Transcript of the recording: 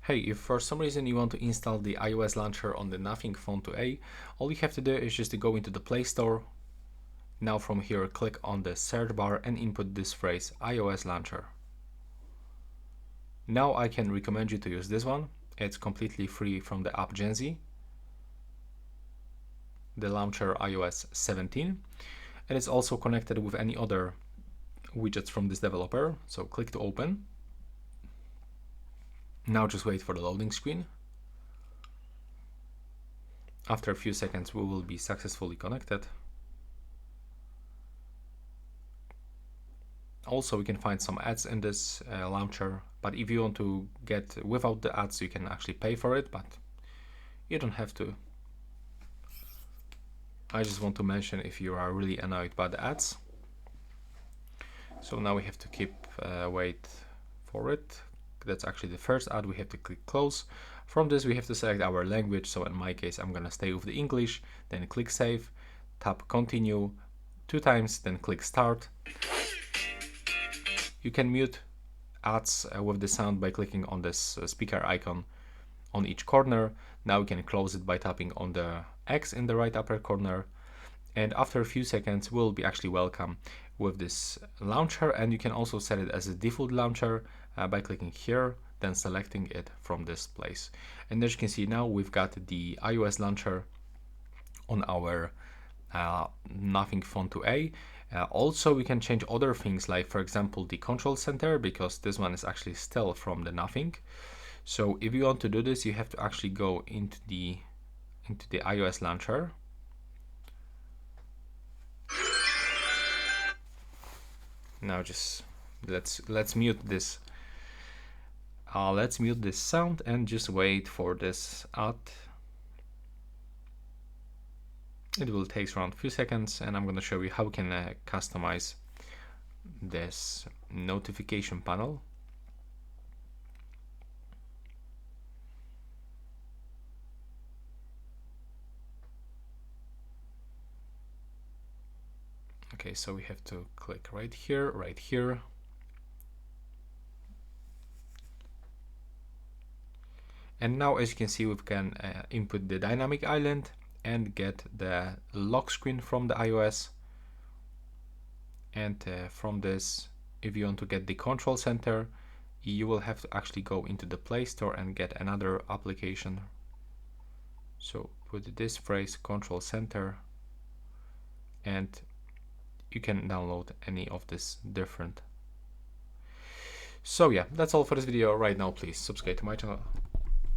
Hey, if for some reason you want to install the iOS launcher on the Nothing Phone 2a, all you have to do is just to go into the Play Store. Now from here, click on the search bar and input this phrase iOS launcher. Now I can recommend you to use this one. It's completely free from the app Genzy, the launcher iOS 17, and it's also connected with any other widgets from this developer. So click to open. Now just wait for the loading screen. After a few seconds, we will be successfully connected. Also, we can find some ads in this launcher, but if you want to get without the ads, you can actually pay for it, but you don't have to. I just want to mention if you are really annoyed by the ads. So now we have to keep wait for it. That's actually the first ad. We have to click close. From this, we have to select our language. So in my case, I'm gonna stay with the English, then click save, tap continue 2 times, then click start. You can mute ads with the sound by clicking on this speaker icon on each corner. Now we can close it by tapping on the X in the right upper corner. And after a few seconds, we'll be actually welcome with this launcher, and you can also set it as a default launcher by clicking here, then selecting it from this place. And as you can see now, we've got the iOS launcher on our Nothing Phone 2a. Also, we can change other things, like for example the control center, because this one is actually still from the Nothing. So if you want to do this, you have to actually go into the iOS launcher. Now just let's mute this. Let's mute this sound and just wait for this ad. It will take around a few seconds, and I'm going to show you how we can customize this notification panel. Okay, so we have to click right here, right here. And now, as you can see, we can input the dynamic island and get the lock screen from the iOS. And from this, if you want to get the control center, you will have to actually go into the Play Store and get another application. So put this phrase control center, and you can download any of this different. So yeah, that's all for this video right now. Please subscribe to my channel.